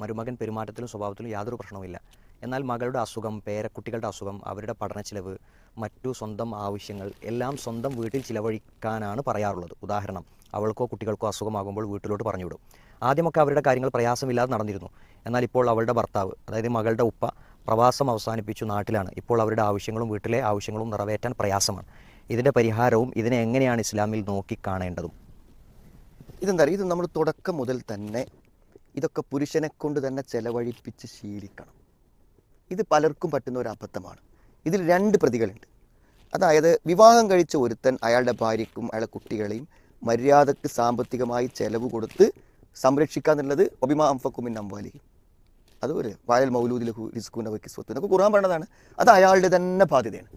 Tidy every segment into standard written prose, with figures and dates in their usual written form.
മരുമകൻ പെരുമാറ്റത്തിലും സ്വഭാവത്തിലും യാതൊരു പ്രശ്നവുമില്ല. എന്നാൽ മകളുടെ അസുഖം, പേരക്കുട്ടികളുടെ അസുഖം, അവരുടെ പഠന ചിലവ്, മറ്റു സ്വന്തം ആവശ്യങ്ങൾ എല്ലാം സ്വന്തം വീട്ടിൽ ചിലവഴിക്കാനാണ് പറയാറുള്ളത്. ഉദാഹരണം, അവൾക്കോ കുട്ടികൾക്കോ അസുഖമാകുമ്പോൾ വീട്ടിലോട്ട് പറഞ്ഞുവിടും. ആദ്യമൊക്കെ അവരുടെ കാര്യങ്ങൾ പ്രയാസമില്ലാതെ നടന്നിരുന്നു. എന്നാൽ ഇപ്പോൾ അവളുടെ ഭർത്താവ്, അതായത് മകളുടെ ഉപ്പ, പ്രവാസം അവസാനിപ്പിച്ചു നാട്ടിലാണ്. ഇപ്പോൾ അവരുടെ ആവശ്യങ്ങളും വീട്ടിലെ ആവശ്യങ്ങളും നിറവേറ്റാൻ പ്രയാസമാണ്. ഇതിൻ്റെ പരിഹാരവും ഇതിനെ എങ്ങനെയാണ് ഇസ്ലാമിൽ നോക്കിക്കാണേണ്ടതും? ഇതെന്താ പറയുക, ഇത് നമ്മൾ തുടക്കം മുതൽ തന്നെ ഇതൊക്കെ പുരുഷനെ കൊണ്ട് തന്നെ ചെലവഴിപ്പിച്ച് ശീലിക്കണം. ഇത് പലർക്കും പറ്റുന്ന ഒരു അബദ്ധമാണ്. ഇതിൽ രണ്ട് പ്രതികളുണ്ട്. അതായത് വിവാഹം കഴിച്ച ഒരുത്തൻ അയാളുടെ ഭാര്യയ്ക്കും അയാളുടെ കുട്ടികളെയും മര്യാദക്ക് സാമ്പത്തികമായി ചെലവ് കൊടുത്ത് സംരക്ഷിക്കുക എന്നുള്ളത് ഒബിമാ അംഫക്കുമിൻ അംവാലി, അതുപോലെ വായൽ മൗലൂദി ലഹു റിസ്കുന വക്കിസ്വത്ത് എന്നൊക്കെ ഖുർആൻ പറഞ്ഞതാണ്. അത് അയാളുടെ തന്നെ ബാധ്യതയാണ്.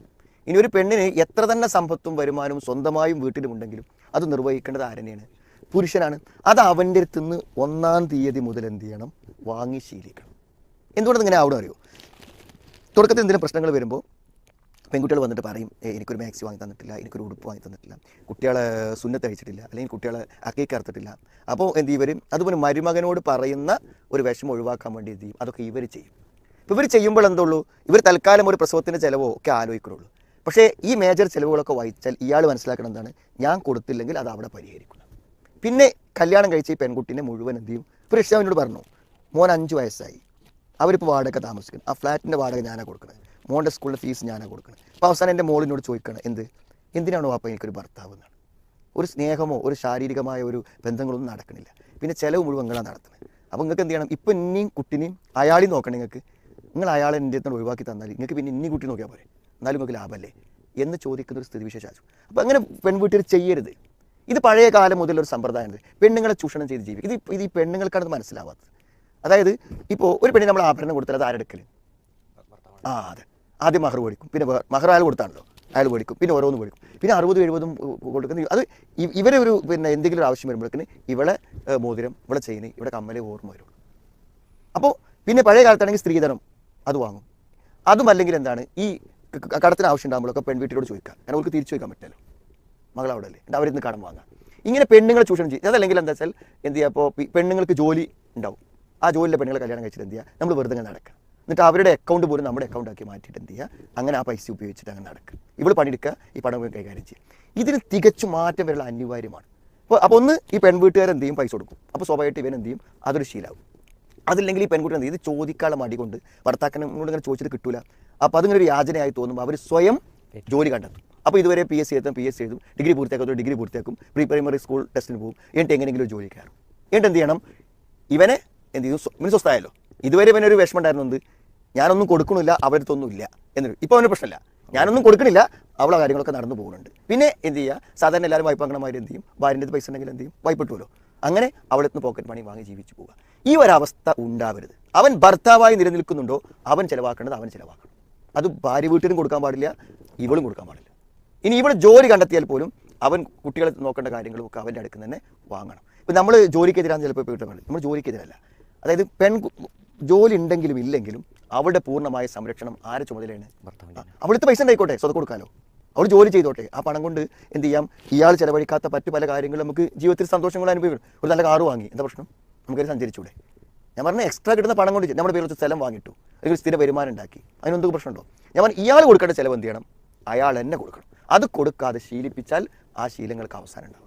ഇനി ഒരു പെണ്ണിന് എത്ര തന്നെ സമ്പത്തും വരുമാനവും സ്വന്തമായും വീട്ടിലുമുണ്ടെങ്കിലും അത് നിർവഹിക്കേണ്ടത് ആരെന്നെയാണ്? പുരുഷനാണ്. അത് അവൻ്റെ അടുത്ത് നിന്ന് 1-ാം തീയതി മുതൽ എന്ത് ചെയ്യണം? വാങ്ങി ശീലിക്കണം. എന്തുകൊണ്ടെന്ന് ഇങ്ങനെ ആവണം അറിയോ? തുടക്കത്തിൽ എന്തെങ്കിലും പ്രശ്നങ്ങൾ വരുമ്പോൾ പെൺകുട്ടികൾ വന്നിട്ട് പറയും, എനിക്കൊരു മാക്സി വാങ്ങി തന്നിട്ടില്ല, എനിക്കൊരു ഉടുപ്പ് വാങ്ങി തന്നിട്ടില്ല, കുട്ടികളെ സുന്നത്ത് അഴിച്ചിട്ടില്ല, അല്ലെങ്കിൽ കുട്ടികളെ അക്കീക്ക് അറുത്തിട്ടില്ല. അപ്പോൾ എന്ത് ഇവർ അതുപോലെ മരുമകനോട് പറയുന്ന ഒരു വിഷമം ഒഴിവാക്കാൻ വേണ്ടി എന്ത് ചെയ്യും? അതൊക്കെ ഇവർ ചെയ്യും. ഇപ്പോൾ ഇവർ ചെയ്യുമ്പോൾ എന്തുള്ളൂ, ഇവർ തൽക്കാലം ഒരു പ്രസവത്തിൻ്റെ ചിലവോ ഒക്കെ ആലോചിക്കുള്ളൂ. പക്ഷേ ഈ മേജർ ചിലവുകളൊക്കെ വഹിച്ചാൽ ഇയാൾ മനസ്സിലാക്കണം എന്താണ്, ഞാൻ കൊടുത്തില്ലെങ്കിൽ അത് അവിടെ പരിഹരിക്കണം. പിന്നെ കല്യാണം കഴിച്ച ഈ പെൺകുട്ടീനെ മുഴുവൻ എന്ത് ചെയ്യും? ഇപ്പോൾ രക്ഷിതാവിനോട് പറഞ്ഞു, മോൻ 5 വയസ്സായി, അവരിപ്പോൾ വാടക താമസിക്കണം, ആ ഫ്ലാറ്റിൻ്റെ വാടക ഞാനാണ് കൊടുക്കുന്നത്, മോൻ്റെ സ്കൂളിലെ ഫീസ് ഞാനാണ് കൊടുക്കുന്നത്. അപ്പോൾ അവസാനം എൻ്റെ മോളിനോട് ചോദിക്കണം, എന്തിനാണോ വാപ്പ എനിക്കൊരു ഭർത്താവ് എന്നാണ്. ഒരു സ്നേഹമോ ഒരു ശാരീരികമായ ഒരു ബന്ധങ്ങളൊന്നും നടക്കണില്ല. പിന്നെ ചിലവ് മുഴുവൻ നിങ്ങളാണ് നടത്തുന്നത്. അപ്പോൾ നിങ്ങൾക്ക് എന്ത് ചെയ്യണം? ഇപ്പം ഇനിയും കുട്ടിനെയും അയാളെയും നോക്കണം. നിങ്ങൾ അയാളെ എൻ്റെ അടുത്ത് ഒഴിവാക്കി തന്നാൽ നിങ്ങൾക്ക് പിന്നെ ഇനി കുട്ടി നോക്കിയാൽ പോരെ, എന്നാലും നിങ്ങൾക്ക് ലാഭമല്ലേ എന്ന് ചോദിക്കുന്ന ഒരു സ്ഥിതിവിശേഷം. അപ്പോൾ അങ്ങനെ പെൺവീട്ടിൽ ചെയ്യരുത്. ഇത് പഴയ കാലം മുതലൊരു സമ്പ്രദായമാണ്. പെണ്ണുങ്ങളെ ചൂഷണം ചെയ്ത് ജീവിക്കും. ഇത് ഈ പെണ്ണുങ്ങൾക്കാണ് മനസ്സിലാവാത്തത്. അതായത് ഇപ്പോൾ ഒരു പെണ്ണിന് നമ്മൾ ആഭരണം കൊടുത്താൽ അത് ആരെടുക്കൽ? അതെ, ആദ്യം മഹർ മേടിക്കും, പിന്നെ മഹർ അയാൾ കൊടുത്താണല്ലോ, അയാൾ മേടിക്കും, പിന്നെ ഓരോന്ന് മേടിക്കും, പിന്നെ 60-70 കൊടുക്കുന്നത്. അത് ഇവരെ ഒരു പിന്നെ എന്തെങ്കിലും ഒരു ആവശ്യം വരുമ്പോഴേക്കിന് ഇവളെ മോതിരം, ഇവളെ ചെയിൻ, ഇവിടെ കമ്മലെ ഓർമ്മ വരും. അപ്പോൾ പിന്നെ പഴയ കാലത്താണെങ്കിൽ സ്ത്രീധനം അത് വാങ്ങും. അതുമല്ലെങ്കിൽ എന്താണ്, ഈ കടത്തിന് ആവശ്യം ഉണ്ടാകുമ്പോഴൊക്കെ പെൺവീട്ടിലോട് ചോദിക്കാം. കാരണം അവർക്ക് തിരിച്ചു ചോദിക്കാൻ പറ്റില്ലല്ലോ, മകൾ അവിടെ അല്ലേ, അവരിന്ന് കടം വാങ്ങാം. ഇങ്ങനെ പെണ്ണുങ്ങളെ ചൂഷണം ചെയ്യും. അതല്ലെങ്കിൽ എന്താ വെച്ചാൽ എന്ത് ചെയ്യുക, അപ്പോൾ പെണ്ണുങ്ങൾക്ക് ജോലി ഉണ്ടാവും, ആ ജോലിയിലെ പെണ്ണുങ്ങളെ കല്യാണം കഴിച്ചിട്ട് എന്ത് ചെയ്യുക, നമ്മൾ വെറുതെ നടക്കുക. എന്നിട്ട് അവരുടെ അക്കൗണ്ട് പോലും നമ്മുടെ അക്കൗണ്ട് ആക്കി മാറ്റിയിട്ട് എന്ത് ചെയ്യുക, അങ്ങനെ ആ പൈസ ഉപയോഗിച്ചിട്ട് അങ്ങനെ നടക്കുക. ഇവൾ പണിയെടുക്കുക, ഈ പണം കൈകാര്യം ചെയ്യുക. ഇതിന് തികച്ചും മാറ്റം വരെയുള്ള അനിവാര്യമാണ്. അപ്പോൾ ഒന്ന് ഈ പെൺവീട്ടുകാരെന്ത് ചെയ്യും? പൈസ കൊടുക്കും. അപ്പോൾ സ്വാഭാവികമായിട്ട് ഇവൻ എന്ത് ചെയ്യും? അതൊരു ശീലമാവും. അതില്ലെങ്കിൽ ഈ പെൺകുട്ടി എന്ത് ചെയ്യും? ഇത് ചോദിക്കാനുള്ള മടി കൊണ്ട് ഭർത്താക്കനോട് ഇങ്ങനെ ചോദിച്ചിട്ട് കിട്ടൂല. അപ്പോൾ അതിങ്ങനെ ഒരു യാചനയായി തോന്നുമ്പോൾ അവർ സ്വയം ജോലി കണ്ടെത്തും. അപ്പോൾ ഇതുവരെ PSC എഴുതും, PSC എഴുതും, ഡിഗ്രി പൂർത്തിയാക്കും, ഡിഗ്രി പൂർത്തിയാക്കും, പ്രീ പ്രൈമറി സ്കൂൾ ടെസ്റ്റിന് പോകും, എന്നിട്ട് എങ്ങനെയെങ്കിലും ഒരു ജോലി കയറും. എന്നിട്ട് എന്ത് ചെയ്യണം? ഇവനെ എന്ത് ചെയ്യും? ഇവന് സ്വസ്ഥായല്ലോ. ഇതുവരെ ഇവനൊരു വിഷമം ഉണ്ടായിരുന്നത് ഞാനൊന്നും കൊടുക്കണില്ല, അവരടുത്തൊന്നും ഇല്ല എന്നൊരു. ഇപ്പോൾ അവന് പ്രശ്നമില്ല, ഞാനൊന്നും കൊടുക്കണില്ല, അവളെ കാര്യങ്ങളൊക്കെ നടന്നു പോകുന്നുണ്ട്. പിന്നെ എന്ത് ചെയ്യുക? സാധാരണ എല്ലാവരും വായ്പ വാങ്ങണമാർ എന്ത് ചെയ്യും? ഭാര്യൻ്റെ പൈസ ഉണ്ടെങ്കിൽ എന്ത് ചെയ്യും? വായ്പ അങ്ങനെ അവിടുന്ന് പോക്കറ്റ് മണി വാങ്ങി ജീവിച്ചു പോവുക. ഈ ഒരവസ്ഥ ഉണ്ടാവരുത്. അവൻ ഭർത്താവായി നിലനിൽക്കുന്നുണ്ടോ അവൻ ചിലവാക്കേണ്ടത് അവൻ ചിലവാക്കണം. അത് ഭാര്യ വീട്ടിലും കൊടുക്കാൻ പാടില്ല, ഇവളും കൊടുക്കാൻ പാടില്ല. ഇനി ഇവൾ ജോലി കണ്ടെത്തിയാൽ പോലും അവൻ കുട്ടികളെ നോക്കേണ്ട കാര്യങ്ങളും ഒക്കെ അവൻ്റെ അടുത്ത് തന്നെ വാങ്ങണം. ഇപ്പം നമ്മൾ ജോലിക്കെതിരാന്ന് ചിലപ്പോൾ വീട്ടിൽ പറയും, നമ്മൾ ജോലിക്കെതിരല്ല. അതായത് ജോലി ഉണ്ടെങ്കിലും ഇല്ലെങ്കിലും അവളുടെ പൂർണ്ണമായ സംരക്ഷണം ആരെ ചുമതലയാണ്? അവിടുത്തെ പൈസ ഉണ്ടായിക്കോട്ടെ, സ്വതം കൊടുക്കാമല്ലോ, അവൾ ജോലി ചെയ്തോട്ടെ. ആ പണം കൊണ്ട് എന്ത് ചെയ്യാം? ഇയാൾ ചിലവഴിക്കാത്ത മറ്റു പല കാര്യങ്ങളും നമുക്ക് ജീവിതത്തിൽ സന്തോഷങ്ങൾ അനുഭവിക്കണം. ഒരു നല്ല കാറ് വാങ്ങി, എന്താ പ്രശ്നം? നമുക്കത് സഞ്ചരിച്ചൂടെ? ഞാൻ പറഞ്ഞ എക്സ്ട്രാ കിട്ടുന്ന പണം കൊണ്ട് നമ്മുടെ പേര് സ്ഥലം വാങ്ങിയിട്ടു, അല്ലെങ്കിൽ സ്ഥിര വരുമാനം ഉണ്ടാക്കി, അതിനൊന്നും പ്രശ്നമുണ്ടോ? ഞാൻ പറഞ്ഞ ഇയാൾ കൊടുക്കേണ്ട ചിലവ് എന്ത് ചെയ്യണം? അയാൾ തന്നെ കൊടുക്കണം. അത് കൊടുക്കാതെ ശീലിപ്പിച്ചാൽ ആ ശീലങ്ങൾക്ക് അവസാനം ഉണ്ടാവും.